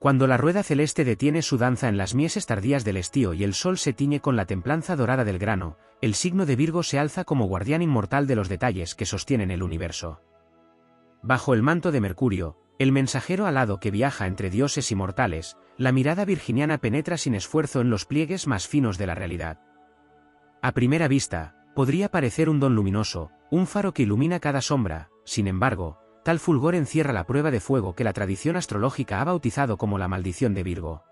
Cuando la rueda celeste detiene su danza en las mieses tardías del estío y el sol se tiñe con la templanza dorada del grano, el signo de Virgo se alza como guardián inmortal de los detalles que sostienen el universo. Bajo el manto de Mercurio, el mensajero alado que viaja entre dioses y mortales, la mirada virginiana penetra sin esfuerzo en los pliegues más finos de la realidad. A primera vista, podría parecer un don luminoso, un faro que ilumina cada sombra, sin embargo, tal fulgor encierra la prueba de fuego que la tradición astrológica ha bautizado como la maldición de Virgo.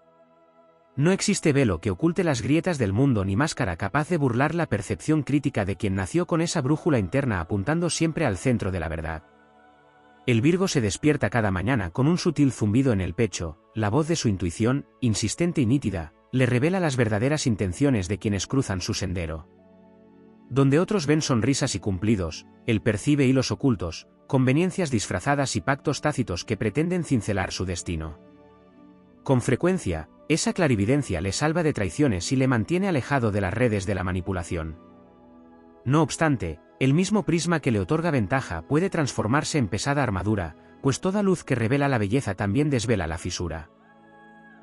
No existe velo que oculte las grietas del mundo ni máscara capaz de burlar la percepción crítica de quien nació con esa brújula interna apuntando siempre al centro de la verdad. El Virgo se despierta cada mañana con un sutil zumbido en el pecho, la voz de su intuición, insistente y nítida, le revela las verdaderas intenciones de quienes cruzan su sendero. Donde otros ven sonrisas y cumplidos, él percibe hilos ocultos, conveniencias disfrazadas y pactos tácitos que pretenden cincelar su destino. Con frecuencia, esa clarividencia le salva de traiciones y le mantiene alejado de las redes de la manipulación. No obstante, el mismo prisma que le otorga ventaja puede transformarse en pesada armadura, pues toda luz que revela la belleza también desvela la fisura.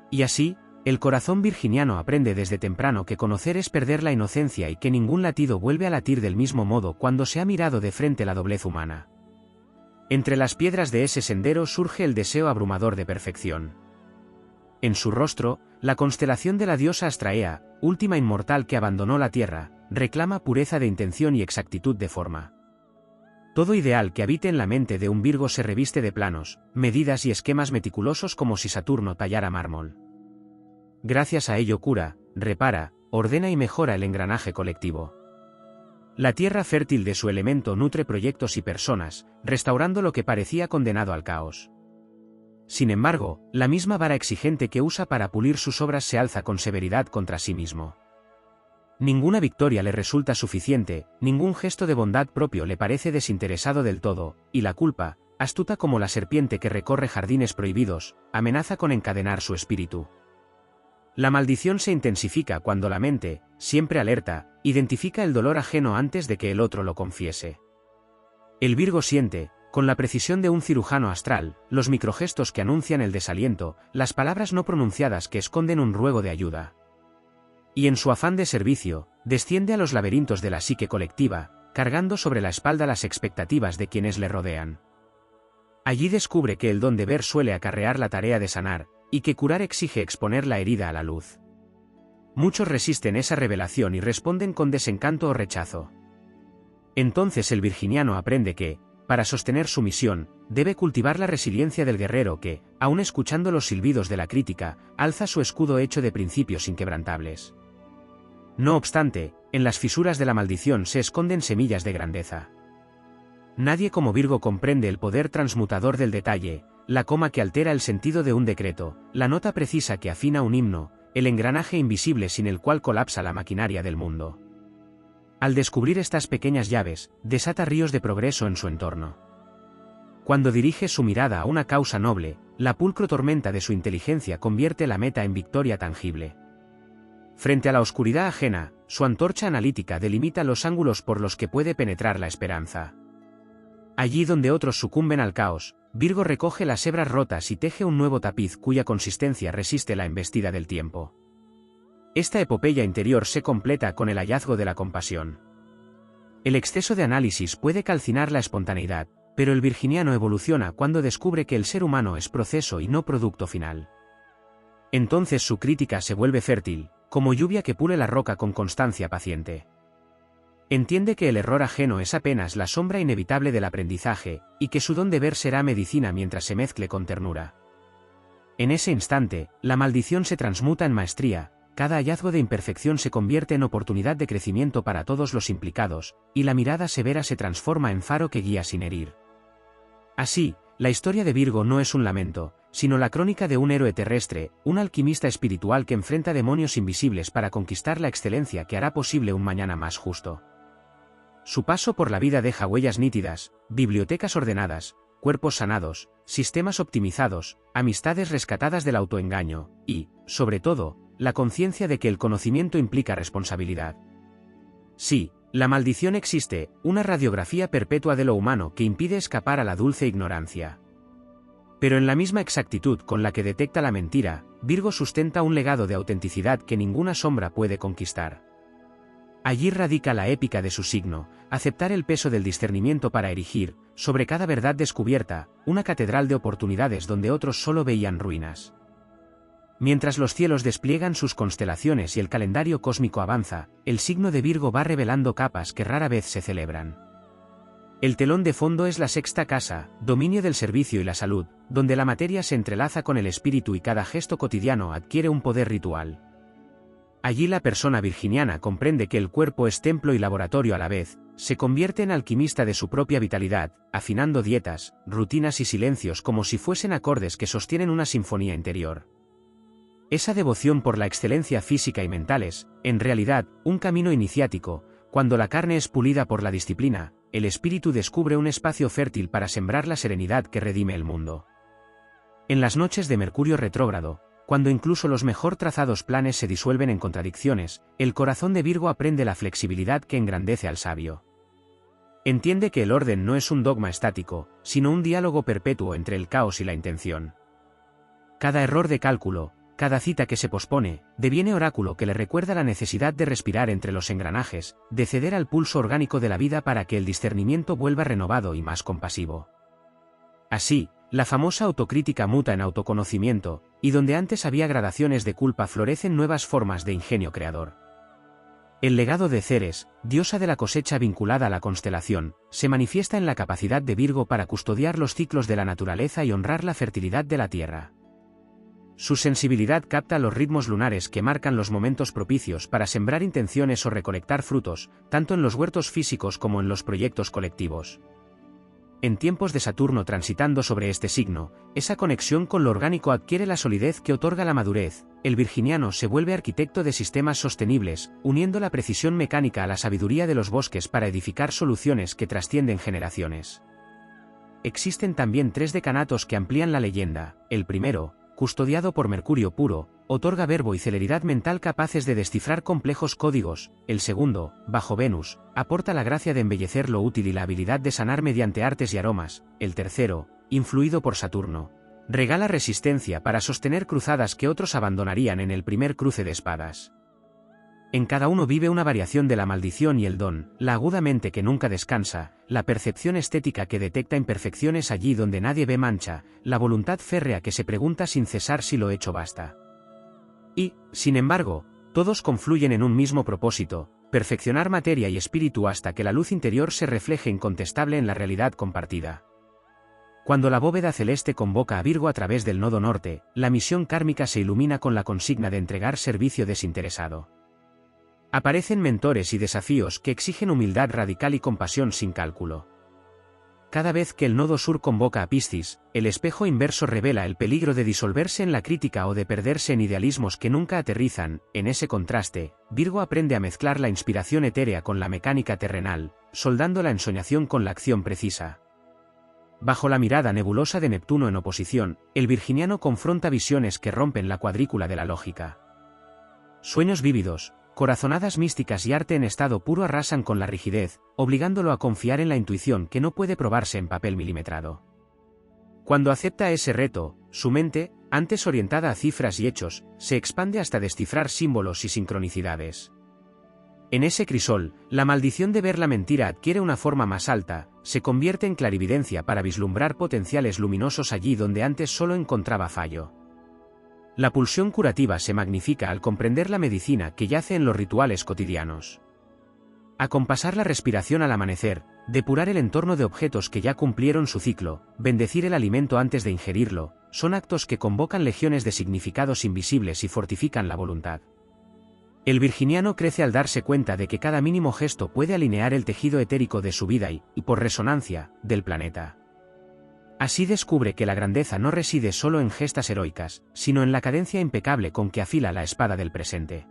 Y así, el corazón virginiano aprende desde temprano que conocer es perder la inocencia y que ningún latido vuelve a latir del mismo modo cuando se ha mirado de frente la doblez humana. Entre las piedras de ese sendero surge el deseo abrumador de perfección. En su rostro, la constelación de la diosa Astraea, última inmortal que abandonó la tierra, reclama pureza de intención y exactitud de forma. Todo ideal que habite en la mente de un Virgo se reviste de planos, medidas y esquemas meticulosos como si Saturno tallara mármol. Gracias a ello cura, repara, ordena y mejora el engranaje colectivo. La tierra fértil de su elemento nutre proyectos y personas, restaurando lo que parecía condenado al caos. Sin embargo, la misma vara exigente que usa para pulir sus obras se alza con severidad contra sí mismo. Ninguna victoria le resulta suficiente, ningún gesto de bondad propio le parece desinteresado del todo, y la culpa, astuta como la serpiente que recorre jardines prohibidos, amenaza con encadenar su espíritu. La maldición se intensifica cuando la mente, siempre alerta, identifica el dolor ajeno antes de que el otro lo confiese. El Virgo siente, con la precisión de un cirujano astral, los microgestos que anuncian el desaliento, las palabras no pronunciadas que esconden un ruego de ayuda. Y en su afán de servicio, desciende a los laberintos de la psique colectiva, cargando sobre la espalda las expectativas de quienes le rodean. Allí descubre que el don de ver suele acarrear la tarea de sanar, y que curar exige exponer la herida a la luz. Muchos resisten esa revelación y responden con desencanto o rechazo. Entonces el virginiano aprende que, para sostener su misión, debe cultivar la resiliencia del guerrero que, aun escuchando los silbidos de la crítica, alza su escudo hecho de principios inquebrantables. No obstante, en las fisuras de la maldición se esconden semillas de grandeza. Nadie como Virgo comprende el poder transmutador del detalle, la coma que altera el sentido de un decreto, la nota precisa que afina un himno, el engranaje invisible sin el cual colapsa la maquinaria del mundo. Al descubrir estas pequeñas llaves, desata ríos de progreso en su entorno. Cuando dirige su mirada a una causa noble, la pulcro tormenta de su inteligencia convierte la meta en victoria tangible. Frente a la oscuridad ajena, su antorcha analítica delimita los ángulos por los que puede penetrar la esperanza. Allí donde otros sucumben al caos, Virgo recoge las hebras rotas y teje un nuevo tapiz cuya consistencia resiste la embestida del tiempo. Esta epopeya interior se completa con el hallazgo de la compasión. El exceso de análisis puede calcinar la espontaneidad, pero el virginiano evoluciona cuando descubre que el ser humano es proceso y no producto final. Entonces su crítica se vuelve fértil, como lluvia que pule la roca con constancia paciente. Entiende que el error ajeno es apenas la sombra inevitable del aprendizaje, y que su don de ver será medicina mientras se mezcle con ternura. En ese instante, la maldición se transmuta en maestría, cada hallazgo de imperfección se convierte en oportunidad de crecimiento para todos los implicados, y la mirada severa se transforma en faro que guía sin herir. Así, la historia de Virgo no es un lamento, sino la crónica de un héroe terrestre, un alquimista espiritual que enfrenta demonios invisibles para conquistar la excelencia que hará posible un mañana más justo. Su paso por la vida deja huellas nítidas, bibliotecas ordenadas, cuerpos sanados, sistemas optimizados, amistades rescatadas del autoengaño, y, sobre todo, la conciencia de que el conocimiento implica responsabilidad. Sí, la maldición existe, una radiografía perpetua de lo humano que impide escapar a la dulce ignorancia. Pero en la misma exactitud con la que detecta la mentira, Virgo sustenta un legado de autenticidad que ninguna sombra puede conquistar. Allí radica la épica de su signo, aceptar el peso del discernimiento para erigir, sobre cada verdad descubierta, una catedral de oportunidades donde otros solo veían ruinas. Mientras los cielos despliegan sus constelaciones y el calendario cósmico avanza, el signo de Virgo va revelando capas que rara vez se celebran. El telón de fondo es la sexta casa, dominio del servicio y la salud, donde la materia se entrelaza con el espíritu y cada gesto cotidiano adquiere un poder ritual. Allí la persona virginiana comprende que el cuerpo es templo y laboratorio a la vez, se convierte en alquimista de su propia vitalidad, afinando dietas, rutinas y silencios como si fuesen acordes que sostienen una sinfonía interior. Esa devoción por la excelencia física y mental es, en realidad, un camino iniciático. Cuando la carne es pulida por la disciplina, el espíritu descubre un espacio fértil para sembrar la serenidad que redime el mundo. En las noches de Mercurio retrógrado, cuando incluso los mejor trazados planes se disuelven en contradicciones, el corazón de Virgo aprende la flexibilidad que engrandece al sabio. Entiende que el orden no es un dogma estático, sino un diálogo perpetuo entre el caos y la intención. Cada error de cálculo, cada cita que se pospone, deviene oráculo que le recuerda la necesidad de respirar entre los engranajes, de ceder al pulso orgánico de la vida para que el discernimiento vuelva renovado y más compasivo. Así, la famosa autocrítica muta en autoconocimiento, y donde antes había gradaciones de culpa florecen nuevas formas de ingenio creador. El legado de Ceres, diosa de la cosecha vinculada a la constelación, se manifiesta en la capacidad de Virgo para custodiar los ciclos de la naturaleza y honrar la fertilidad de la tierra. Su sensibilidad capta los ritmos lunares que marcan los momentos propicios para sembrar intenciones o recolectar frutos, tanto en los huertos físicos como en los proyectos colectivos. En tiempos de Saturno transitando sobre este signo, esa conexión con lo orgánico adquiere la solidez que otorga la madurez. El virginiano se vuelve arquitecto de sistemas sostenibles, uniendo la precisión mecánica a la sabiduría de los bosques para edificar soluciones que trascienden generaciones. Existen también 3 decanatos que amplían la leyenda. El primero, custodiado por Mercurio puro, otorga verbo y celeridad mental capaces de descifrar complejos códigos. El segundo, bajo Venus, aporta la gracia de embellecer lo útil y la habilidad de sanar mediante artes y aromas. El tercero, influido por Saturno, regala resistencia para sostener cruzadas que otros abandonarían en el primer cruce de espadas. En cada uno vive una variación de la maldición y el don, la aguda mente que nunca descansa, la percepción estética que detecta imperfecciones allí donde nadie ve mancha, la voluntad férrea que se pregunta sin cesar si lo hecho basta. Y, sin embargo, todos confluyen en un mismo propósito, perfeccionar materia y espíritu hasta que la luz interior se refleje incontestable en la realidad compartida. Cuando la bóveda celeste convoca a Virgo a través del nodo norte, la misión kármica se ilumina con la consigna de entregar servicio desinteresado. Aparecen mentores y desafíos que exigen humildad radical y compasión sin cálculo. Cada vez que el nodo sur convoca a Piscis, el espejo inverso revela el peligro de disolverse en la crítica o de perderse en idealismos que nunca aterrizan. En ese contraste, Virgo aprende a mezclar la inspiración etérea con la mecánica terrenal, soldando la ensoñación con la acción precisa. Bajo la mirada nebulosa de Neptuno en oposición, el virginiano confronta visiones que rompen la cuadrícula de la lógica. Sueños vívidos, corazonadas místicas y arte en estado puro arrasan con la rigidez, obligándolo a confiar en la intuición que no puede probarse en papel milimetrado. Cuando acepta ese reto, su mente, antes orientada a cifras y hechos, se expande hasta descifrar símbolos y sincronicidades. En ese crisol, la maldición de ver la mentira adquiere una forma más alta, se convierte en clarividencia para vislumbrar potenciales luminosos allí donde antes solo encontraba fallo. La pulsión curativa se magnifica al comprender la medicina que yace en los rituales cotidianos. Acompasar la respiración al amanecer, depurar el entorno de objetos que ya cumplieron su ciclo, bendecir el alimento antes de ingerirlo, son actos que convocan legiones de significados invisibles y fortifican la voluntad. El virginiano crece al darse cuenta de que cada mínimo gesto puede alinear el tejido etérico de su vida y, por resonancia, del planeta. Así descubre que la grandeza no reside solo en gestas heroicas, sino en la cadencia impecable con que afila la espada del presente.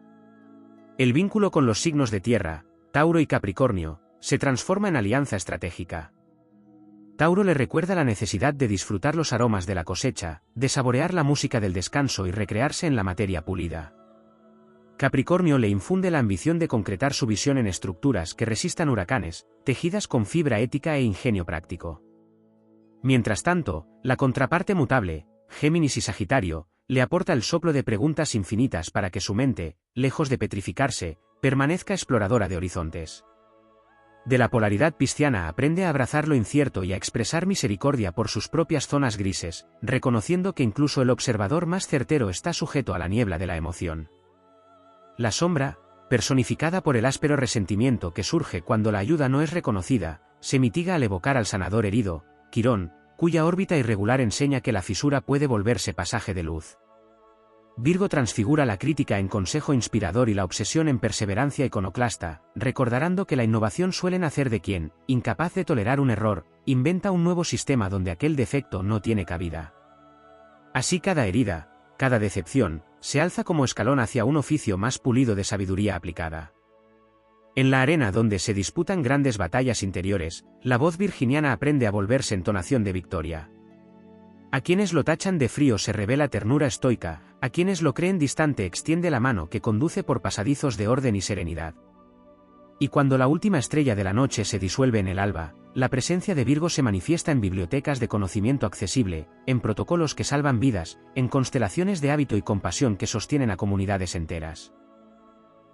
El vínculo con los signos de tierra, Tauro y Capricornio, se transforma en alianza estratégica. Tauro le recuerda la necesidad de disfrutar los aromas de la cosecha, de saborear la música del descanso y recrearse en la materia pulida. Capricornio le infunde la ambición de concretar su visión en estructuras que resistan huracanes, tejidas con fibra ética e ingenio práctico. Mientras tanto, la contraparte mutable, Géminis y Sagitario, le aporta el soplo de preguntas infinitas para que su mente, lejos de petrificarse, permanezca exploradora de horizontes. De la polaridad pisciana aprende a abrazar lo incierto y a expresar misericordia por sus propias zonas grises, reconociendo que incluso el observador más certero está sujeto a la niebla de la emoción. La sombra, personificada por el áspero resentimiento que surge cuando la ayuda no es reconocida, se mitiga al evocar al sanador herido, Quirón, cuya órbita irregular enseña que la fisura puede volverse pasaje de luz. Virgo transfigura la crítica en consejo inspirador y la obsesión en perseverancia iconoclasta, recordando que la innovación suele nacer de quien, incapaz de tolerar un error, inventa un nuevo sistema donde aquel defecto no tiene cabida. Así cada herida, cada decepción, se alza como escalón hacia un oficio más pulido de sabiduría aplicada. En la arena donde se disputan grandes batallas interiores, la voz virginiana aprende a volverse entonación de victoria. A quienes lo tachan de frío se revela ternura estoica, a quienes lo creen distante extiende la mano que conduce por pasadizos de orden y serenidad. Y cuando la última estrella de la noche se disuelve en el alba, la presencia de Virgo se manifiesta en bibliotecas de conocimiento accesible, en protocolos que salvan vidas, en constelaciones de hábito y compasión que sostienen a comunidades enteras.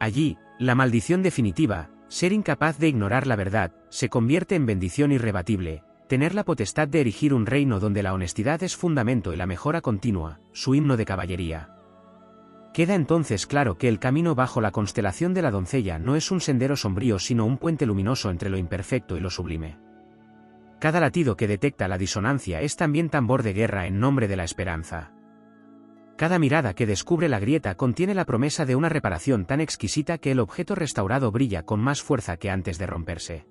Allí, la maldición definitiva, ser incapaz de ignorar la verdad, se convierte en bendición irrebatible. Tener la potestad de erigir un reino donde la honestidad es fundamento y la mejora continua, su himno de caballería. Queda entonces claro que el camino bajo la constelación de la doncella no es un sendero sombrío sino un puente luminoso entre lo imperfecto y lo sublime. Cada latido que detecta la disonancia es también tambor de guerra en nombre de la esperanza. Cada mirada que descubre la grieta contiene la promesa de una reparación tan exquisita que el objeto restaurado brilla con más fuerza que antes de romperse.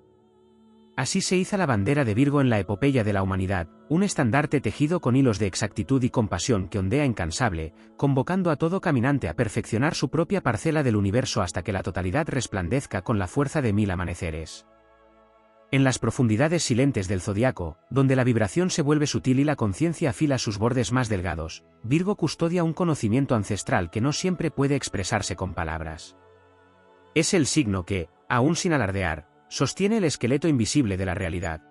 Así se iza la bandera de Virgo en la epopeya de la humanidad, un estandarte tejido con hilos de exactitud y compasión que ondea incansable, convocando a todo caminante a perfeccionar su propia parcela del universo hasta que la totalidad resplandezca con la fuerza de 1000 amaneceres. En las profundidades silentes del zodiaco, donde la vibración se vuelve sutil y la conciencia afila sus bordes más delgados, Virgo custodia un conocimiento ancestral que no siempre puede expresarse con palabras. Es el signo que, aún sin alardear, sostiene el esqueleto invisible de la realidad.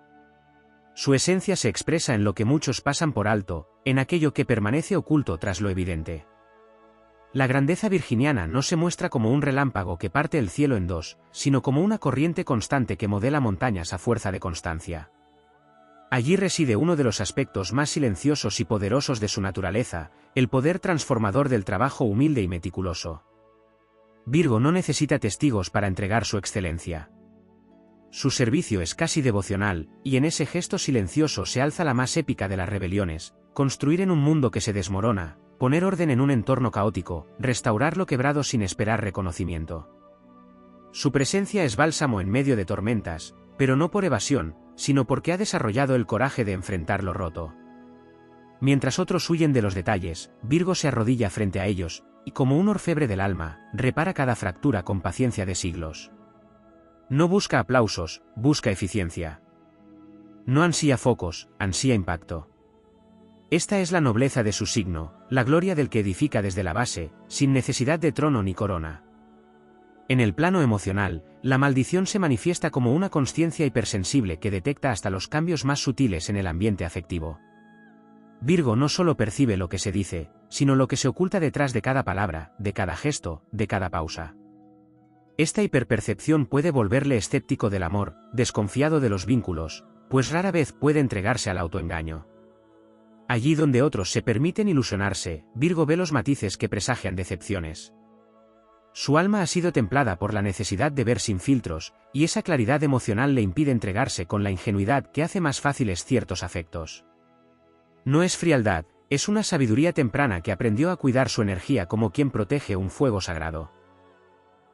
Su esencia se expresa en lo que muchos pasan por alto, en aquello que permanece oculto tras lo evidente. La grandeza virginiana no se muestra como un relámpago que parte el cielo en dos, sino como una corriente constante que modela montañas a fuerza de constancia. Allí reside uno de los aspectos más silenciosos y poderosos de su naturaleza, el poder transformador del trabajo humilde y meticuloso. Virgo no necesita testigos para entregar su excelencia. Su servicio es casi devocional, y en ese gesto silencioso se alza la más épica de las rebeliones: construir en un mundo que se desmorona, poner orden en un entorno caótico, restaurar lo quebrado sin esperar reconocimiento. Su presencia es bálsamo en medio de tormentas, pero no por evasión, sino porque ha desarrollado el coraje de enfrentar lo roto. Mientras otros huyen de los detalles, Virgo se arrodilla frente a ellos, y como un orfebre del alma, repara cada fractura con paciencia de siglos. No busca aplausos, busca eficiencia. No ansía focos, ansía impacto. Esta es la nobleza de su signo, la gloria del que edifica desde la base, sin necesidad de trono ni corona. En el plano emocional, la maldición se manifiesta como una consciencia hipersensible que detecta hasta los cambios más sutiles en el ambiente afectivo. Virgo no solo percibe lo que se dice, sino lo que se oculta detrás de cada palabra, de cada gesto, de cada pausa. Esta hiperpercepción puede volverle escéptico del amor, desconfiado de los vínculos, pues rara vez puede entregarse al autoengaño. Allí donde otros se permiten ilusionarse, Virgo ve los matices que presagian decepciones. Su alma ha sido templada por la necesidad de ver sin filtros, y esa claridad emocional le impide entregarse con la ingenuidad que hace más fáciles ciertos afectos. No es frialdad, es una sabiduría temprana que aprendió a cuidar su energía como quien protege un fuego sagrado.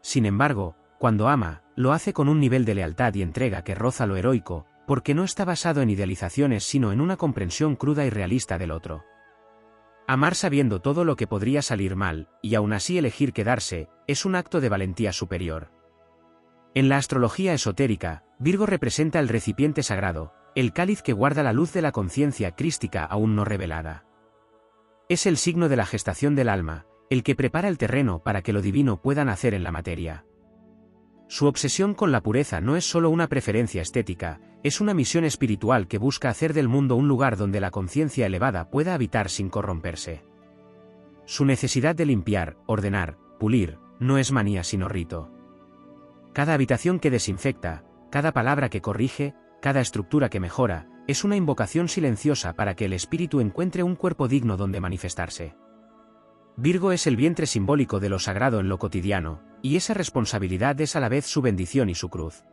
Sin embargo, cuando ama, lo hace con un nivel de lealtad y entrega que roza lo heroico, porque no está basado en idealizaciones sino en una comprensión cruda y realista del otro. Amar sabiendo todo lo que podría salir mal, y aún así elegir quedarse, es un acto de valentía superior. En la astrología esotérica, Virgo representa el recipiente sagrado, el cáliz que guarda la luz de la conciencia crística aún no revelada. Es el signo de la gestación del alma, el que prepara el terreno para que lo divino pueda nacer en la materia. Su obsesión con la pureza no es solo una preferencia estética, es una misión espiritual que busca hacer del mundo un lugar donde la conciencia elevada pueda habitar sin corromperse. Su necesidad de limpiar, ordenar, pulir, no es manía sino rito. Cada habitación que desinfecta, cada palabra que corrige, cada estructura que mejora, es una invocación silenciosa para que el espíritu encuentre un cuerpo digno donde manifestarse. Virgo es el vientre simbólico de lo sagrado en lo cotidiano, y esa responsabilidad es a la vez su bendición y su cruz.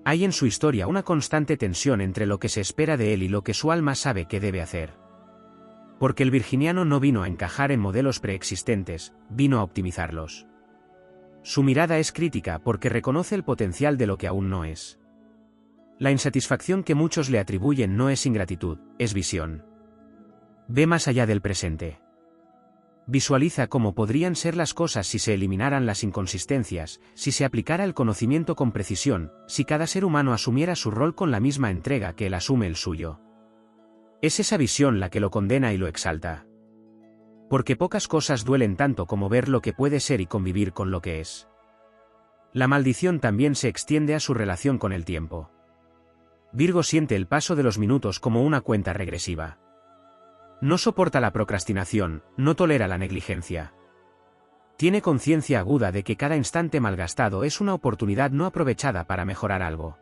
Hay en su historia una constante tensión entre lo que se espera de él y lo que su alma sabe que debe hacer. Porque el virginiano no vino a encajar en modelos preexistentes, vino a optimizarlos. Su mirada es crítica porque reconoce el potencial de lo que aún no es. La insatisfacción que muchos le atribuyen no es ingratitud, es visión. Ve más allá del presente. Visualiza cómo podrían ser las cosas si se eliminaran las inconsistencias, si se aplicara el conocimiento con precisión, si cada ser humano asumiera su rol con la misma entrega que él asume el suyo. Es esa visión la que lo condena y lo exalta. Porque pocas cosas duelen tanto como ver lo que puede ser y convivir con lo que es. La maldición también se extiende a su relación con el tiempo. Virgo siente el paso de los minutos como una cuenta regresiva. No soporta la procrastinación, no tolera la negligencia. Tiene conciencia aguda de que cada instante malgastado es una oportunidad no aprovechada para mejorar algo.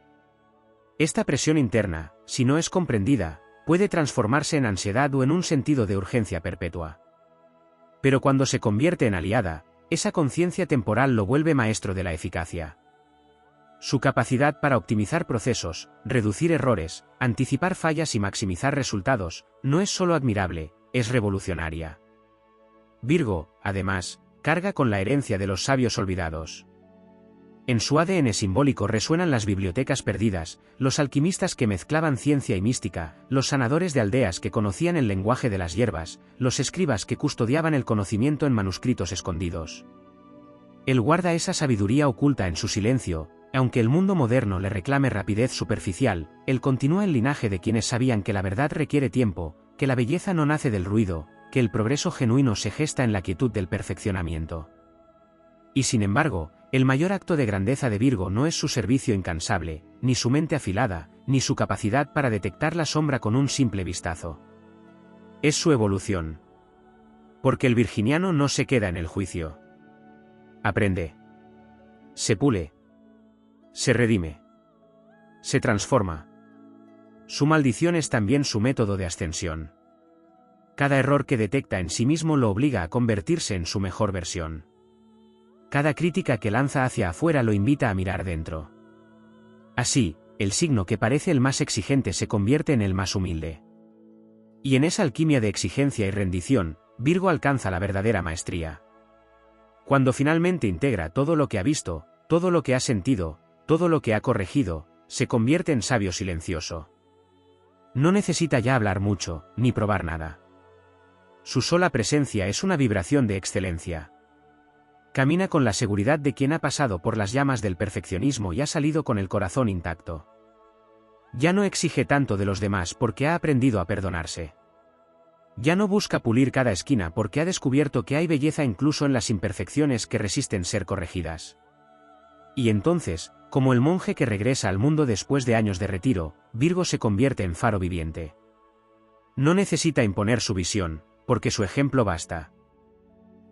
Esta presión interna, si no es comprendida, puede transformarse en ansiedad o en un sentido de urgencia perpetua. Pero cuando se convierte en aliada, esa conciencia temporal lo vuelve maestro de la eficacia. Su capacidad para optimizar procesos, reducir errores, anticipar fallas y maximizar resultados, no es solo admirable, es revolucionaria. Virgo, además, carga con la herencia de los sabios olvidados. En su ADN simbólico resuenan las bibliotecas perdidas, los alquimistas que mezclaban ciencia y mística, los sanadores de aldeas que conocían el lenguaje de las hierbas, los escribas que custodiaban el conocimiento en manuscritos escondidos. Él guarda esa sabiduría oculta en su silencio. Aunque el mundo moderno le reclame rapidez superficial, él continúa el linaje de quienes sabían que la verdad requiere tiempo, que la belleza no nace del ruido, que el progreso genuino se gesta en la quietud del perfeccionamiento. Y sin embargo, el mayor acto de grandeza de Virgo no es su servicio incansable, ni su mente afilada, ni su capacidad para detectar la sombra con un simple vistazo. Es su evolución. Porque el virginiano no se queda en el juicio. Aprende. Se pule. Se redime. Se transforma. Su maldición es también su método de ascensión. Cada error que detecta en sí mismo lo obliga a convertirse en su mejor versión. Cada crítica que lanza hacia afuera lo invita a mirar dentro. Así, el signo que parece el más exigente se convierte en el más humilde. Y en esa alquimia de exigencia y rendición, Virgo alcanza la verdadera maestría. Cuando finalmente integra todo lo que ha visto, todo lo que ha sentido, todo lo que ha corregido, se convierte en sabio silencioso. No necesita ya hablar mucho, ni probar nada. Su sola presencia es una vibración de excelencia. Camina con la seguridad de quien ha pasado por las llamas del perfeccionismo y ha salido con el corazón intacto. Ya no exige tanto de los demás porque ha aprendido a perdonarse. Ya no busca pulir cada esquina porque ha descubierto que hay belleza incluso en las imperfecciones que resisten ser corregidas. Y entonces, como el monje que regresa al mundo después de años de retiro, Virgo se convierte en faro viviente. No necesita imponer su visión, porque su ejemplo basta.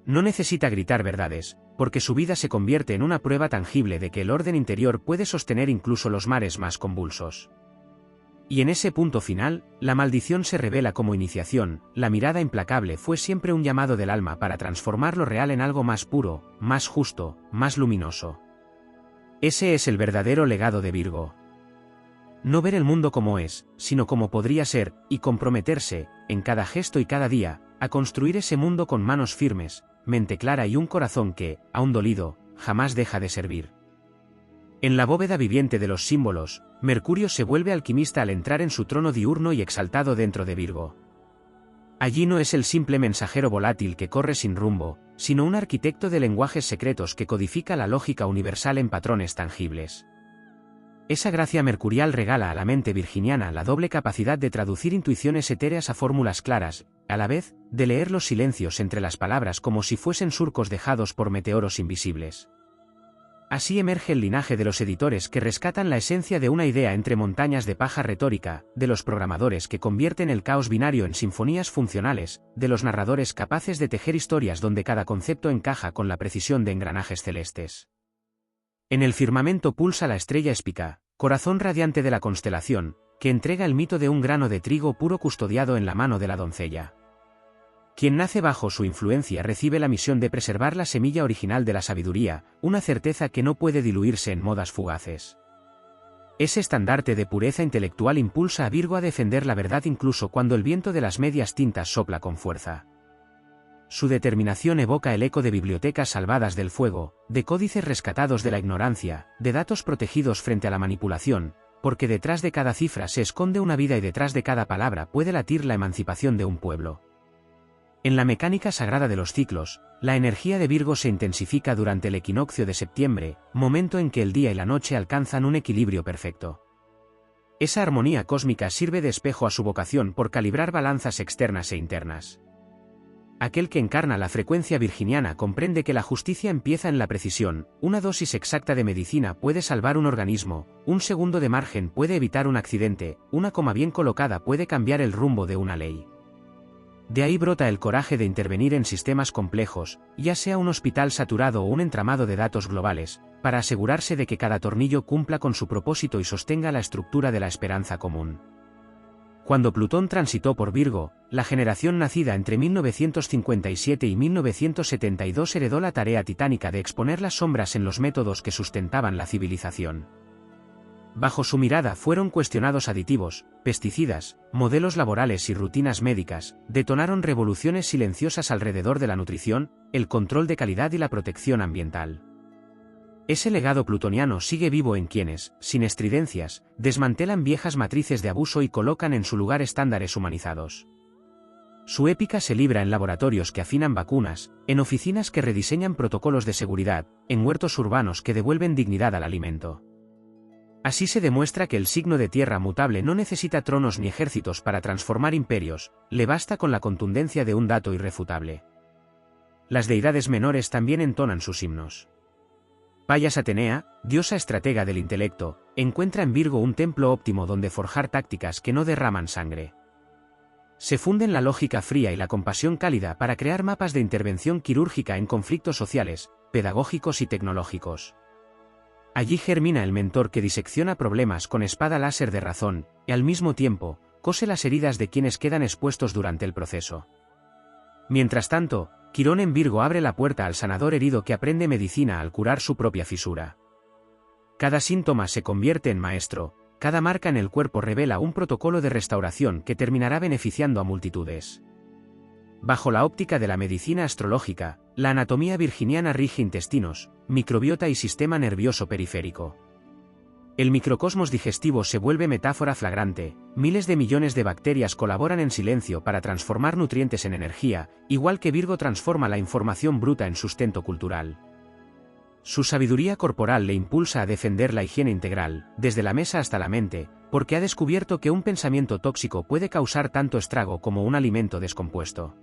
No necesita gritar verdades, porque su vida se convierte en una prueba tangible de que el orden interior puede sostener incluso los mares más convulsos. Y en ese punto final, la maldición se revela como iniciación, la mirada implacable fue siempre un llamado del alma para transformar lo real en algo más puro, más justo, más luminoso. Ese es el verdadero legado de Virgo. No ver el mundo como es, sino como podría ser, y comprometerse, en cada gesto y cada día, a construir ese mundo con manos firmes, mente clara y un corazón que, aun dolido, jamás deja de servir. En la bóveda viviente de los símbolos, Mercurio se vuelve alquimista al entrar en su trono diurno y exaltado dentro de Virgo. Allí no es el simple mensajero volátil que corre sin rumbo, sino un arquitecto de lenguajes secretos que codifica la lógica universal en patrones tangibles. Esa gracia mercurial regala a la mente virginiana la doble capacidad de traducir intuiciones etéreas a fórmulas claras, a la vez, de leer los silencios entre las palabras como si fuesen surcos dejados por meteoros invisibles. Así emerge el linaje de los editores que rescatan la esencia de una idea entre montañas de paja retórica, de los programadores que convierten el caos binario en sinfonías funcionales, de los narradores capaces de tejer historias donde cada concepto encaja con la precisión de engranajes celestes. En el firmamento pulsa la estrella Espica, corazón radiante de la constelación, que entrega el mito de un grano de trigo puro custodiado en la mano de la doncella. Quien nace bajo su influencia recibe la misión de preservar la semilla original de la sabiduría, una certeza que no puede diluirse en modas fugaces. Ese estandarte de pureza intelectual impulsa a Virgo a defender la verdad incluso cuando el viento de las medias tintas sopla con fuerza. Su determinación evoca el eco de bibliotecas salvadas del fuego, de códices rescatados de la ignorancia, de datos protegidos frente a la manipulación, porque detrás de cada cifra se esconde una vida y detrás de cada palabra puede latir la emancipación de un pueblo. En la mecánica sagrada de los ciclos, la energía de Virgo se intensifica durante el equinoccio de septiembre, momento en que el día y la noche alcanzan un equilibrio perfecto. Esa armonía cósmica sirve de espejo a su vocación por calibrar balanzas externas e internas. Aquel que encarna la frecuencia virginiana comprende que la justicia empieza en la precisión, una dosis exacta de medicina puede salvar un organismo, un segundo de margen puede evitar un accidente, una coma bien colocada puede cambiar el rumbo de una ley. De ahí brota el coraje de intervenir en sistemas complejos, ya sea un hospital saturado o un entramado de datos globales, para asegurarse de que cada tornillo cumpla con su propósito y sostenga la estructura de la esperanza común. Cuando Plutón transitó por Virgo, la generación nacida entre 1957 y 1972 heredó la tarea titánica de exponer las sombras en los métodos que sustentaban la civilización. Bajo su mirada fueron cuestionados aditivos, pesticidas, modelos laborales y rutinas médicas, detonaron revoluciones silenciosas alrededor de la nutrición, el control de calidad y la protección ambiental. Ese legado plutoniano sigue vivo en quienes, sin estridencias, desmantelan viejas matrices de abuso y colocan en su lugar estándares humanizados. Su épica se libra en laboratorios que afinan vacunas, en oficinas que rediseñan protocolos de seguridad, en huertos urbanos que devuelven dignidad al alimento. Así se demuestra que el signo de tierra mutable no necesita tronos ni ejércitos para transformar imperios, le basta con la contundencia de un dato irrefutable. Las deidades menores también entonan sus himnos. Payas Atenea, diosa estratega del intelecto, encuentra en Virgo un templo óptimo donde forjar tácticas que no derraman sangre. Se funden la lógica fría y la compasión cálida para crear mapas de intervención quirúrgica en conflictos sociales, pedagógicos y tecnológicos. Allí germina el mentor que disecciona problemas con espada láser de razón, y al mismo tiempo, cose las heridas de quienes quedan expuestos durante el proceso. Mientras tanto, Quirón en Virgo abre la puerta al sanador herido que aprende medicina al curar su propia fisura. Cada síntoma se convierte en maestro, cada marca en el cuerpo revela un protocolo de restauración que terminará beneficiando a multitudes. Bajo la óptica de la medicina astrológica, la anatomía virginiana rige intestinos, microbiota y sistema nervioso periférico. El microcosmos digestivo se vuelve metáfora flagrante, miles de millones de bacterias colaboran en silencio para transformar nutrientes en energía, igual que Virgo transforma la información bruta en sustento cultural. Su sabiduría corporal le impulsa a defender la higiene integral, desde la mesa hasta la mente, porque ha descubierto que un pensamiento tóxico puede causar tanto estrago como un alimento descompuesto.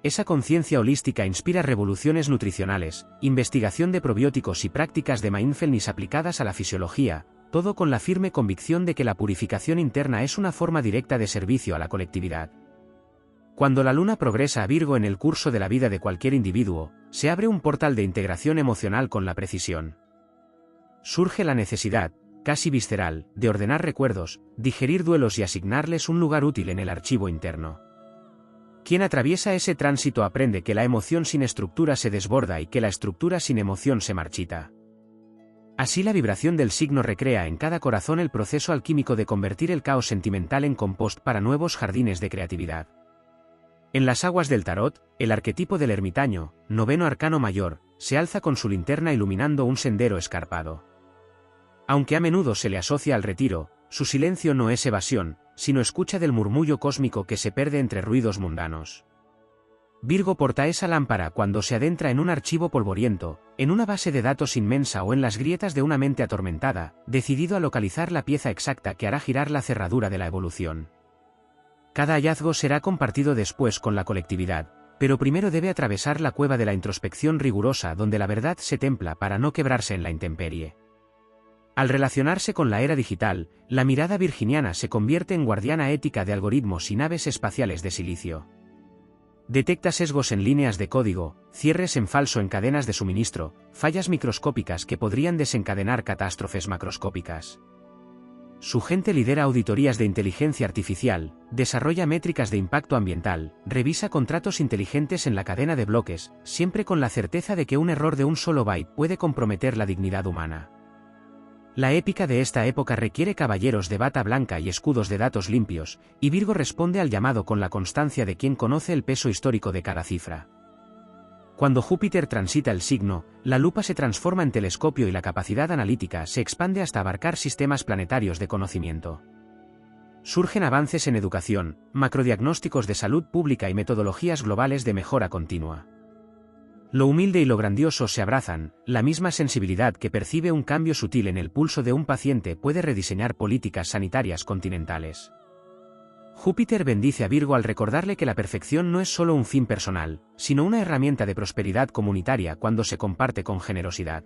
Esa conciencia holística inspira revoluciones nutricionales, investigación de probióticos y prácticas de mindfulness aplicadas a la fisiología, todo con la firme convicción de que la purificación interna es una forma directa de servicio a la colectividad. Cuando la luna progresa a Virgo en el curso de la vida de cualquier individuo, se abre un portal de integración emocional con la precisión. Surge la necesidad, casi visceral, de ordenar recuerdos, digerir duelos y asignarles un lugar útil en el archivo interno. Quien atraviesa ese tránsito aprende que la emoción sin estructura se desborda y que la estructura sin emoción se marchita. Así la vibración del signo recrea en cada corazón el proceso alquímico de convertir el caos sentimental en compost para nuevos jardines de creatividad. En las aguas del tarot, el arquetipo del ermitaño, noveno arcano mayor, se alza con su linterna iluminando un sendero escarpado. Aunque a menudo se le asocia al retiro, su silencio no es evasión, sino escucha del murmullo cósmico que se pierde entre ruidos mundanos. Virgo porta esa lámpara cuando se adentra en un archivo polvoriento, en una base de datos inmensa o en las grietas de una mente atormentada, decidido a localizar la pieza exacta que hará girar la cerradura de la evolución. Cada hallazgo será compartido después con la colectividad, Pero primero debe atravesar la cueva de la introspección rigurosa donde la verdad se templa para no quebrarse en la intemperie. Al relacionarse con la era digital, la mirada virginiana se convierte en guardiana ética de algoritmos y naves espaciales de silicio. Detecta sesgos en líneas de código, cierres en falso en cadenas de suministro, fallas microscópicas que podrían desencadenar catástrofes macroscópicas. Su gente lidera auditorías de inteligencia artificial, desarrolla métricas de impacto ambiental, revisa contratos inteligentes en la cadena de bloques, siempre con la certeza de que un error de un solo byte puede comprometer la dignidad humana. La épica de esta época requiere caballeros de bata blanca y escudos de datos limpios, y Virgo responde al llamado con la constancia de quien conoce el peso histórico de cada cifra. Cuando Júpiter transita el signo, la lupa se transforma en telescopio y la capacidad analítica se expande hasta abarcar sistemas planetarios de conocimiento. Surgen avances en educación, macrodiagnósticos de salud pública y metodologías globales de mejora continua. Lo humilde y lo grandioso se abrazan, la misma sensibilidad que percibe un cambio sutil en el pulso de un paciente puede rediseñar políticas sanitarias continentales. Júpiter bendice a Virgo al recordarle que la perfección no es solo un fin personal, sino una herramienta de prosperidad comunitaria cuando se comparte con generosidad.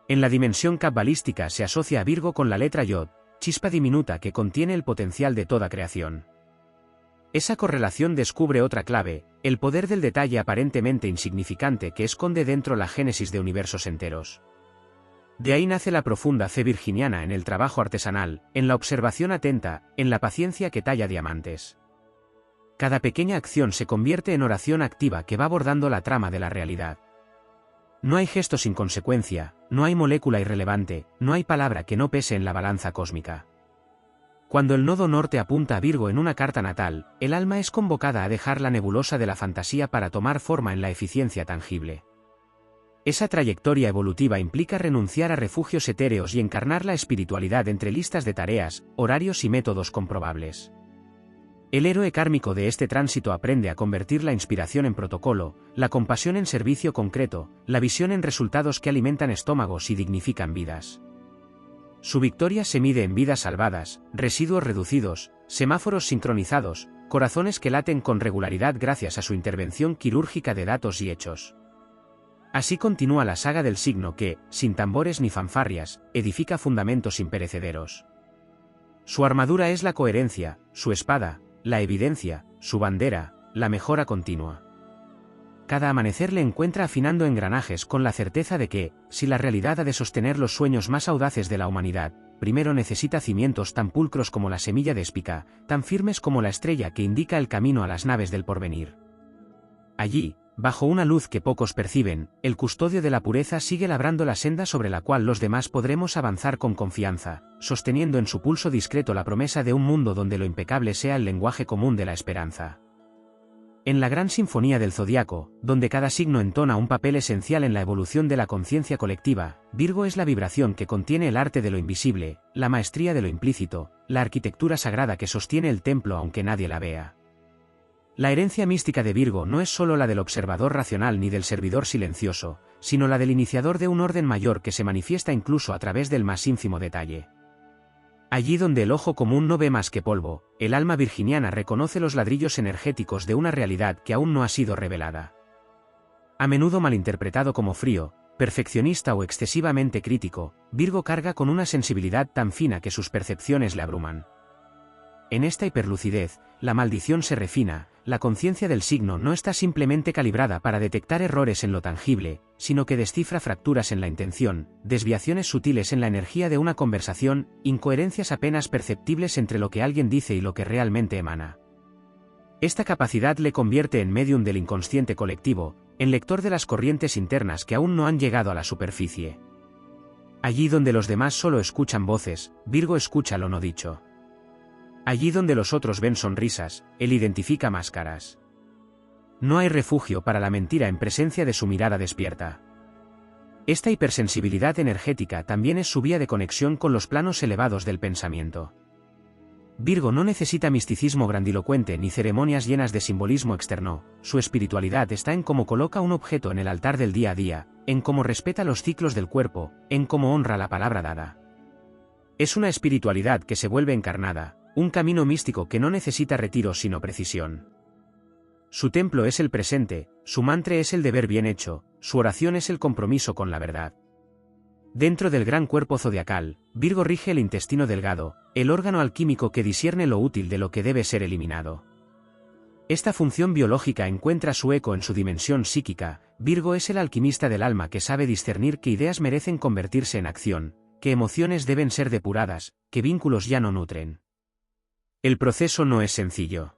En la dimensión cabalística se asocia a Virgo con la letra Yod, chispa diminuta que contiene el potencial de toda creación. Esa correlación descubre otra clave, el poder del detalle aparentemente insignificante que esconde dentro la génesis de universos enteros. De ahí nace la profunda fe virginiana en el trabajo artesanal, en la observación atenta, en la paciencia que talla diamantes. Cada pequeña acción se convierte en oración activa que va bordando la trama de la realidad. No hay gesto sin consecuencia, no hay molécula irrelevante, no hay palabra que no pese en la balanza cósmica. Cuando el nodo norte apunta a Virgo en una carta natal, el alma es convocada a dejar la nebulosa de la fantasía para tomar forma en la eficiencia tangible. Esa trayectoria evolutiva implica renunciar a refugios etéreos y encarnar la espiritualidad entre listas de tareas, horarios y métodos comprobables. El héroe kármico de este tránsito aprende a convertir la inspiración en protocolo, la compasión en servicio concreto, la visión en resultados que alimentan estómagos y dignifican vidas. Su victoria se mide en vidas salvadas, residuos reducidos, semáforos sincronizados, corazones que laten con regularidad gracias a su intervención quirúrgica de datos y hechos. Así continúa la saga del signo que, sin tambores ni fanfarrias, edifica fundamentos imperecederos. Su armadura es la coherencia, su espada, la evidencia, su bandera, la mejora continua. Cada amanecer le encuentra afinando engranajes con la certeza de que, si la realidad ha de sostener los sueños más audaces de la humanidad, primero necesita cimientos tan pulcros como la semilla de espica, tan firmes como la estrella que indica el camino a las naves del porvenir. Allí, bajo una luz que pocos perciben, el custodio de la pureza sigue labrando la senda sobre la cual los demás podremos avanzar con confianza, sosteniendo en su pulso discreto la promesa de un mundo donde lo impecable sea el lenguaje común de la esperanza. En la gran sinfonía del zodiaco, donde cada signo entona un papel esencial en la evolución de la conciencia colectiva, Virgo es la vibración que contiene el arte de lo invisible, la maestría de lo implícito, la arquitectura sagrada que sostiene el templo aunque nadie la vea. La herencia mística de Virgo no es solo la del observador racional ni del servidor silencioso, sino la del iniciador de un orden mayor que se manifiesta incluso a través del más ínfimo detalle. Allí donde el ojo común no ve más que polvo, el alma virginiana reconoce los ladrillos energéticos de una realidad que aún no ha sido revelada. A menudo malinterpretado como frío, perfeccionista o excesivamente crítico, Virgo carga con una sensibilidad tan fina que sus percepciones le abruman. En esta hiperlucidez, la maldición se refina, la conciencia del signo no está simplemente calibrada para detectar errores en lo tangible, sino que descifra fracturas en la intención, desviaciones sutiles en la energía de una conversación, incoherencias apenas perceptibles entre lo que alguien dice y lo que realmente emana. Esta capacidad le convierte en medium del inconsciente colectivo, en lector de las corrientes internas que aún no han llegado a la superficie. Allí donde los demás solo escuchan voces, Virgo escucha lo no dicho. Allí donde los otros ven sonrisas, él identifica máscaras. No hay refugio para la mentira en presencia de su mirada despierta. Esta hipersensibilidad energética también es su vía de conexión con los planos elevados del pensamiento. Virgo no necesita misticismo grandilocuente ni ceremonias llenas de simbolismo externo, su espiritualidad está en cómo coloca un objeto en el altar del día a día, en cómo respeta los ciclos del cuerpo, en cómo honra la palabra dada. Es una espiritualidad que se vuelve encarnada, un camino místico que no necesita retiro sino precisión. Su templo es el presente, su mantra es el deber bien hecho, su oración es el compromiso con la verdad. Dentro del gran cuerpo zodiacal, Virgo rige el intestino delgado, el órgano alquímico que discierne lo útil de lo que debe ser eliminado. Esta función biológica encuentra su eco en su dimensión psíquica. Virgo es el alquimista del alma que sabe discernir qué ideas merecen convertirse en acción, qué emociones deben ser depuradas, qué vínculos ya no nutren. El proceso no es sencillo.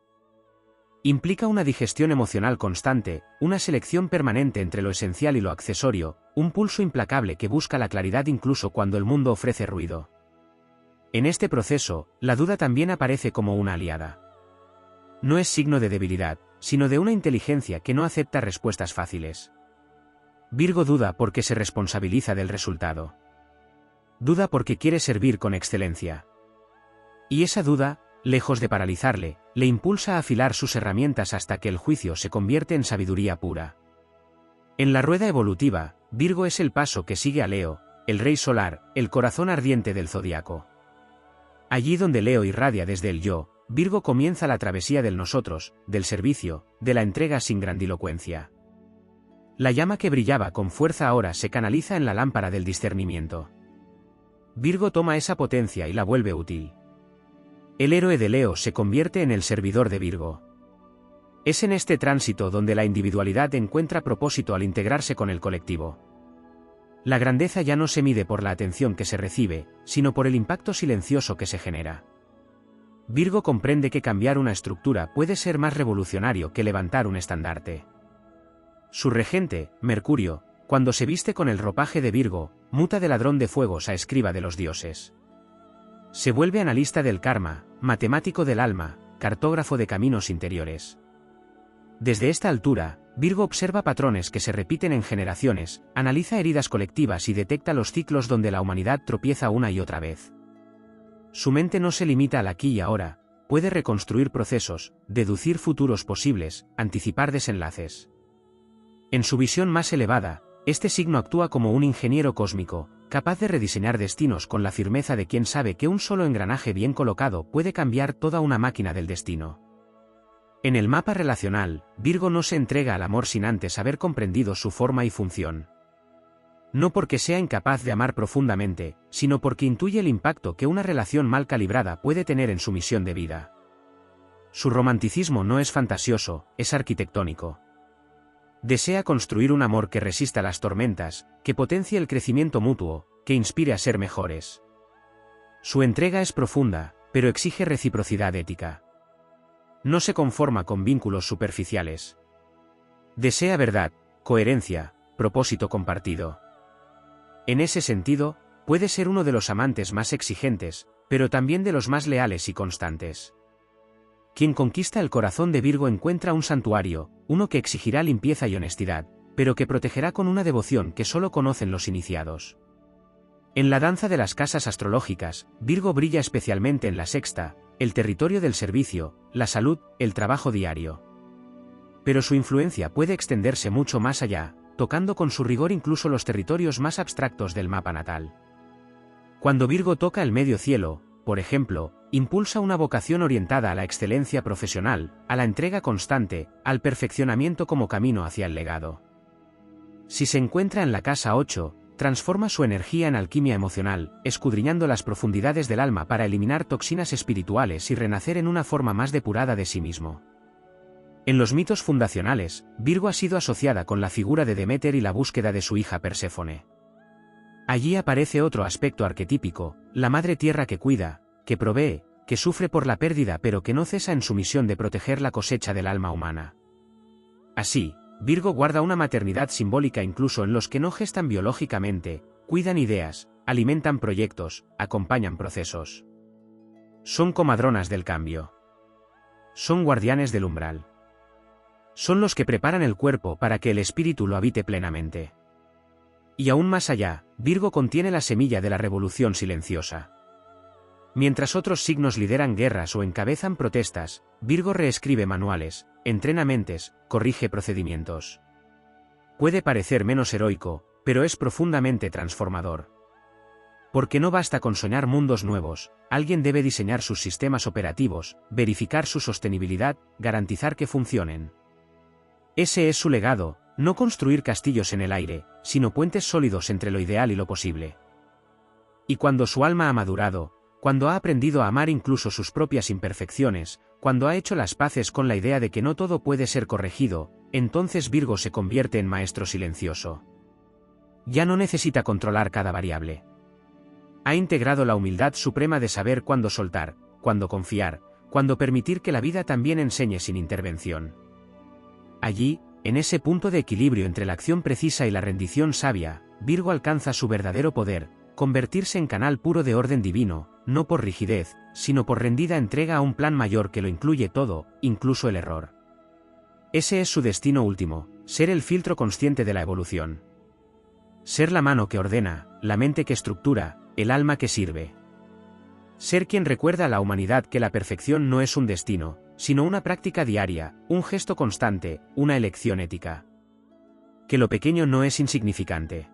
Implica una digestión emocional constante, una selección permanente entre lo esencial y lo accesorio, un pulso implacable que busca la claridad incluso cuando el mundo ofrece ruido. En este proceso, la duda también aparece como una aliada. No es signo de debilidad, sino de una inteligencia que no acepta respuestas fáciles. Virgo duda porque se responsabiliza del resultado. Duda porque quiere servir con excelencia. Y esa duda, lejos de paralizarle, le impulsa a afilar sus herramientas hasta que el juicio se convierte en sabiduría pura. En la rueda evolutiva, Virgo es el paso que sigue a Leo, el rey solar, el corazón ardiente del zodiaco. Allí donde Leo irradia desde el yo, Virgo comienza la travesía del nosotros, del servicio, de la entrega sin grandilocuencia. La llama que brillaba con fuerza ahora se canaliza en la lámpara del discernimiento. Virgo toma esa potencia y la vuelve útil. El héroe de Leo se convierte en el servidor de Virgo. Es en este tránsito donde la individualidad encuentra propósito al integrarse con el colectivo. La grandeza ya no se mide por la atención que se recibe, sino por el impacto silencioso que se genera. Virgo comprende que cambiar una estructura puede ser más revolucionario que levantar un estandarte. Su regente, Mercurio, cuando se viste con el ropaje de Virgo, muta de ladrón de fuegos a escriba de los dioses. Se vuelve analista del karma, matemático del alma, cartógrafo de caminos interiores. Desde esta altura, Virgo observa patrones que se repiten en generaciones, analiza heridas colectivas y detecta los ciclos donde la humanidad tropieza una y otra vez. Su mente no se limita al aquí y ahora, puede reconstruir procesos, deducir futuros posibles, anticipar desenlaces. En su visión más elevada, este signo actúa como un ingeniero cósmico, capaz de rediseñar destinos con la firmeza de quien sabe que un solo engranaje bien colocado puede cambiar toda una máquina del destino. En el mapa relacional, Virgo no se entrega al amor sin antes haber comprendido su forma y función. No porque sea incapaz de amar profundamente, sino porque intuye el impacto que una relación mal calibrada puede tener en su misión de vida. Su romanticismo no es fantasioso, es arquitectónico. Desea construir un amor que resista las tormentas, que potencie el crecimiento mutuo, que inspire a ser mejores. Su entrega es profunda, pero exige reciprocidad ética. No se conforma con vínculos superficiales. Desea verdad, coherencia, propósito compartido. En ese sentido, puede ser uno de los amantes más exigentes, pero también de los más leales y constantes. Quien conquista el corazón de Virgo encuentra un santuario, uno que exigirá limpieza y honestidad, pero que protegerá con una devoción que solo conocen los iniciados. En la danza de las casas astrológicas, Virgo brilla especialmente en la sexta, el territorio del servicio, la salud, el trabajo diario. Pero su influencia puede extenderse mucho más allá, tocando con su rigor incluso los territorios más abstractos del mapa natal. Cuando Virgo toca el medio cielo, por ejemplo, impulsa una vocación orientada a la excelencia profesional, a la entrega constante, al perfeccionamiento como camino hacia el legado. Si se encuentra en la casa 8, transforma su energía en alquimia emocional, escudriñando las profundidades del alma para eliminar toxinas espirituales y renacer en una forma más depurada de sí mismo. En los mitos fundacionales, Virgo ha sido asociada con la figura de Deméter y la búsqueda de su hija Perséfone. Allí aparece otro aspecto arquetípico, la madre tierra que cuida, que provee, que sufre por la pérdida pero que no cesa en su misión de proteger la cosecha del alma humana. Así, Virgo guarda una maternidad simbólica incluso en los que no gestan biológicamente, cuidan ideas, alimentan proyectos, acompañan procesos. Son comadronas del cambio. Son guardianes del umbral. Son los que preparan el cuerpo para que el espíritu lo habite plenamente. Y aún más allá, Virgo contiene la semilla de la revolución silenciosa. Mientras otros signos lideran guerras o encabezan protestas, Virgo reescribe manuales, entrena mentes, corrige procedimientos. Puede parecer menos heroico, pero es profundamente transformador. Porque no basta con soñar mundos nuevos, alguien debe diseñar sus sistemas operativos, verificar su sostenibilidad, garantizar que funcionen. Ese es su legado, no construir castillos en el aire, sino puentes sólidos entre lo ideal y lo posible. Y cuando su alma ha madurado, cuando ha aprendido a amar incluso sus propias imperfecciones, cuando ha hecho las paces con la idea de que no todo puede ser corregido, entonces Virgo se convierte en maestro silencioso. Ya no necesita controlar cada variable. Ha integrado la humildad suprema de saber cuándo soltar, cuándo confiar, cuándo permitir que la vida también enseñe sin intervención. Allí, en ese punto de equilibrio entre la acción precisa y la rendición sabia, Virgo alcanza su verdadero poder, convertirse en canal puro de orden divino, no por rigidez, sino por rendida entrega a un plan mayor que lo incluye todo, incluso el error. Ese es su destino último, ser el filtro consciente de la evolución. Ser la mano que ordena, la mente que estructura, el alma que sirve. Ser quien recuerda a la humanidad que la perfección no es un destino, sino una práctica diaria, un gesto constante, una elección ética. Que lo pequeño no es insignificante.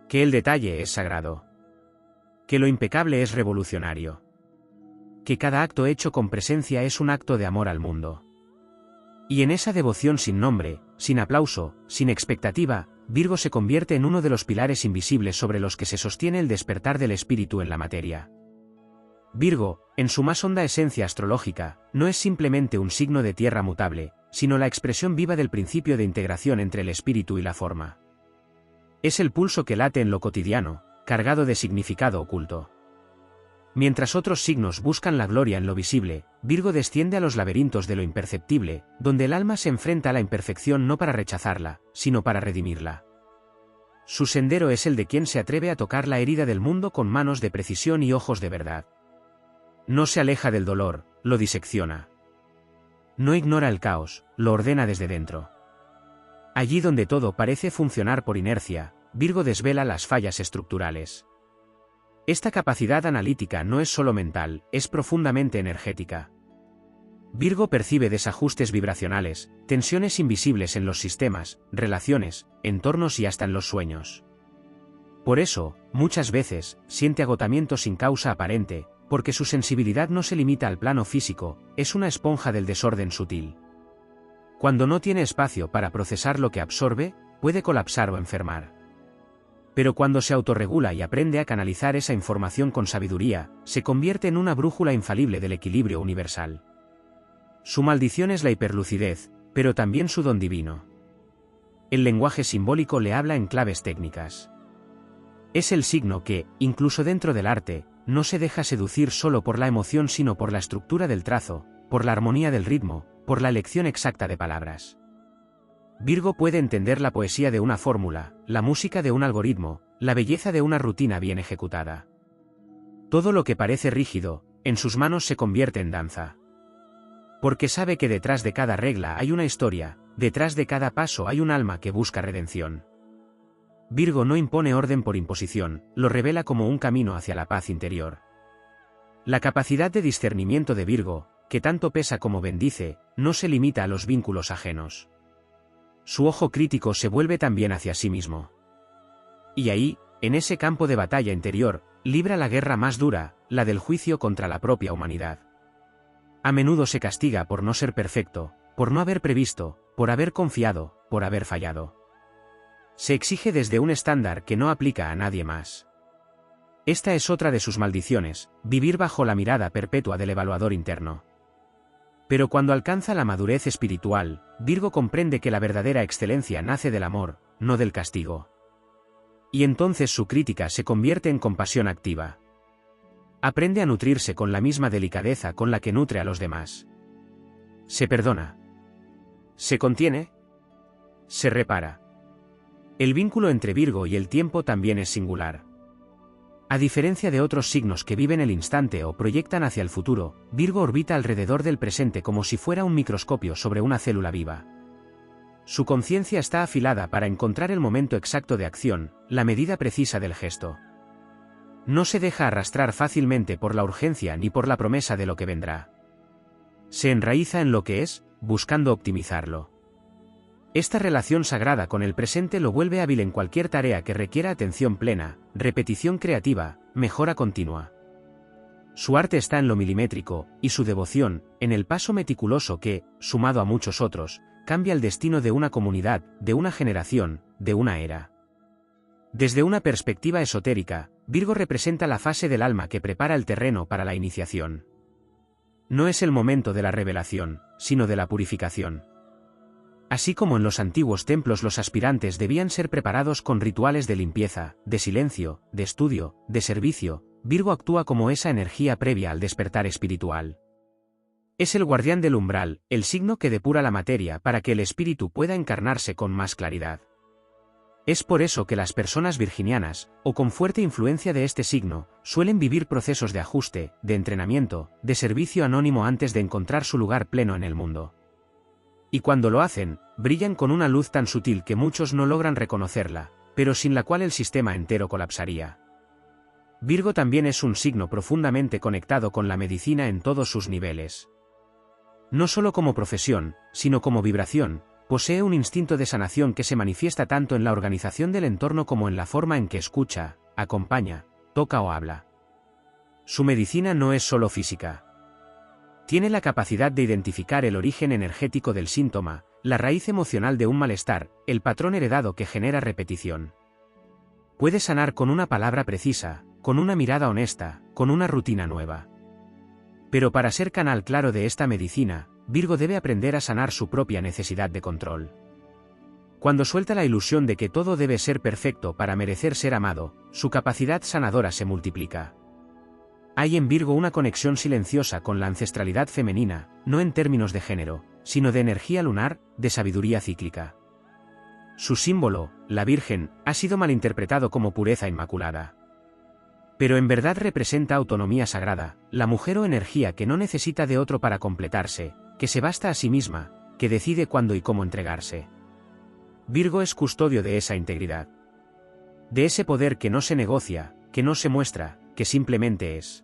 Que el detalle es sagrado. Que lo impecable es revolucionario. Que cada acto hecho con presencia es un acto de amor al mundo. Y en esa devoción sin nombre, sin aplauso, sin expectativa, Virgo se convierte en uno de los pilares invisibles sobre los que se sostiene el despertar del espíritu en la materia. Virgo, en su más honda esencia astrológica, no es simplemente un signo de tierra mutable, sino la expresión viva del principio de integración entre el espíritu y la forma. Es el pulso que late en lo cotidiano, cargado de significado oculto. Mientras otros signos buscan la gloria en lo visible, Virgo desciende a los laberintos de lo imperceptible, donde el alma se enfrenta a la imperfección no para rechazarla, sino para redimirla. Su sendero es el de quien se atreve a tocar la herida del mundo con manos de precisión y ojos de verdad. No se aleja del dolor, lo disecciona. No ignora el caos, lo ordena desde dentro. Allí donde todo parece funcionar por inercia, Virgo desvela las fallas estructurales. Esta capacidad analítica no es solo mental, es profundamente energética. Virgo percibe desajustes vibracionales, tensiones invisibles en los sistemas, relaciones, entornos y hasta en los sueños. Por eso, muchas veces, siente agotamiento sin causa aparente, porque su sensibilidad no se limita al plano físico, es una esponja del desorden sutil. Cuando no tiene espacio para procesar lo que absorbe, puede colapsar o enfermar. Pero cuando se autorregula y aprende a canalizar esa información con sabiduría, se convierte en una brújula infalible del equilibrio universal. Su maldición es la hiperlucidez, pero también su don divino. El lenguaje simbólico le habla en claves técnicas. Es el signo que, incluso dentro del arte, no se deja seducir solo por la emoción sino por la estructura del trazo, por la armonía del ritmo, por la elección exacta de palabras. Virgo puede entender la poesía de una fórmula, la música de un algoritmo, la belleza de una rutina bien ejecutada. Todo lo que parece rígido, en sus manos se convierte en danza. Porque sabe que detrás de cada regla hay una historia, detrás de cada paso hay un alma que busca redención. Virgo no impone orden por imposición, lo revela como un camino hacia la paz interior. La capacidad de discernimiento de Virgo, que tanto pesa como bendice, no se limita a los vínculos ajenos. Su ojo crítico se vuelve también hacia sí mismo. Y ahí, en ese campo de batalla interior, libra la guerra más dura, la del juicio contra la propia humanidad. A menudo se castiga por no ser perfecto, por no haber previsto, por haber confiado, por haber fallado. Se exige desde un estándar que no aplica a nadie más. Esta es otra de sus maldiciones, vivir bajo la mirada perpetua del evaluador interno. Pero cuando alcanza la madurez espiritual, Virgo comprende que la verdadera excelencia nace del amor, no del castigo. Y entonces su crítica se convierte en compasión activa. Aprende a nutrirse con la misma delicadeza con la que nutre a los demás. Se perdona. Se contiene. Se repara. El vínculo entre Virgo y el tiempo también es singular. A diferencia de otros signos que viven el instante o proyectan hacia el futuro, Virgo orbita alrededor del presente como si fuera un microscopio sobre una célula viva. Su conciencia está afilada para encontrar el momento exacto de acción, la medida precisa del gesto. No se deja arrastrar fácilmente por la urgencia ni por la promesa de lo que vendrá. Se enraiza en lo que es, buscando optimizarlo. Esta relación sagrada con el presente lo vuelve hábil en cualquier tarea que requiera atención plena, repetición creativa, mejora continua. Su arte está en lo milimétrico, y su devoción, en el paso meticuloso que, sumado a muchos otros, cambia el destino de una comunidad, de una generación, de una era. Desde una perspectiva esotérica, Virgo representa la fase del alma que prepara el terreno para la iniciación. No es el momento de la revelación, sino de la purificación. Así como en los antiguos templos los aspirantes debían ser preparados con rituales de limpieza, de silencio, de estudio, de servicio, Virgo actúa como esa energía previa al despertar espiritual. Es el guardián del umbral, el signo que depura la materia para que el espíritu pueda encarnarse con más claridad. Es por eso que las personas virginianas, o con fuerte influencia de este signo, suelen vivir procesos de ajuste, de entrenamiento, de servicio anónimo antes de encontrar su lugar pleno en el mundo. Y cuando lo hacen, brillan con una luz tan sutil que muchos no logran reconocerla, pero sin la cual el sistema entero colapsaría. Virgo también es un signo profundamente conectado con la medicina en todos sus niveles. No solo como profesión, sino como vibración, posee un instinto de sanación que se manifiesta tanto en la organización del entorno como en la forma en que escucha, acompaña, toca o habla. Su medicina no es solo física. Tiene la capacidad de identificar el origen energético del síntoma, la raíz emocional de un malestar, el patrón heredado que genera repetición. Puede sanar con una palabra precisa, con una mirada honesta, con una rutina nueva. Pero para ser canal claro de esta medicina, Virgo debe aprender a sanar su propia necesidad de control. Cuando suelta la ilusión de que todo debe ser perfecto para merecer ser amado, su capacidad sanadora se multiplica. Hay en Virgo una conexión silenciosa con la ancestralidad femenina, no en términos de género, sino de energía lunar, de sabiduría cíclica. Su símbolo, la Virgen, ha sido malinterpretado como pureza inmaculada. Pero en verdad representa autonomía sagrada, la mujer o energía que no necesita de otro para completarse, que se basta a sí misma, que decide cuándo y cómo entregarse. Virgo es custodio de esa integridad. De ese poder que no se negocia, que no se muestra, que simplemente es.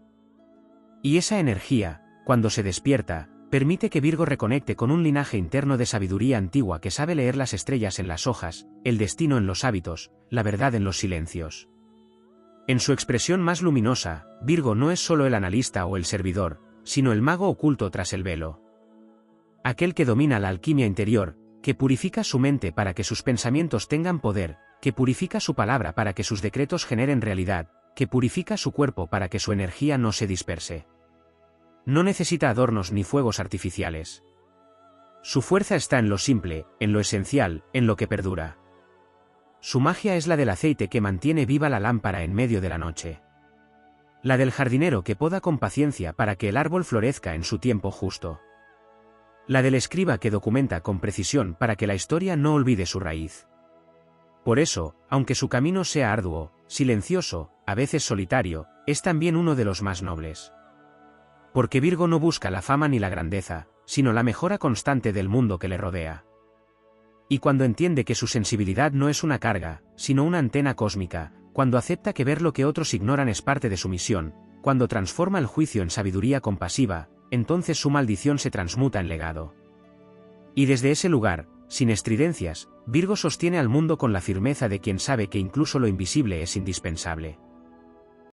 Y esa energía, cuando se despierta, permite que Virgo reconecte con un linaje interno de sabiduría antigua que sabe leer las estrellas en las hojas, el destino en los hábitos, la verdad en los silencios. En su expresión más luminosa, Virgo no es solo el analista o el servidor, sino el mago oculto tras el velo. Aquel que domina la alquimia interior, que purifica su mente para que sus pensamientos tengan poder, que purifica su palabra para que sus decretos generen realidad, que purifica su cuerpo para que su energía no se disperse. No necesita adornos ni fuegos artificiales. Su fuerza está en lo simple, en lo esencial, en lo que perdura. Su magia es la del aceite que mantiene viva la lámpara en medio de la noche. La del jardinero que poda con paciencia para que el árbol florezca en su tiempo justo. La del escriba que documenta con precisión para que la historia no olvide su raíz. Por eso, aunque su camino sea arduo, silencioso, a veces solitario, es también uno de los más nobles. Porque Virgo no busca la fama ni la grandeza, sino la mejora constante del mundo que le rodea. Y cuando entiende que su sensibilidad no es una carga, sino una antena cósmica, cuando acepta que ver lo que otros ignoran es parte de su misión, cuando transforma el juicio en sabiduría compasiva, entonces su maldición se transmuta en legado. Y desde ese lugar, sin estridencias, Virgo sostiene al mundo con la firmeza de quien sabe que incluso lo invisible es indispensable.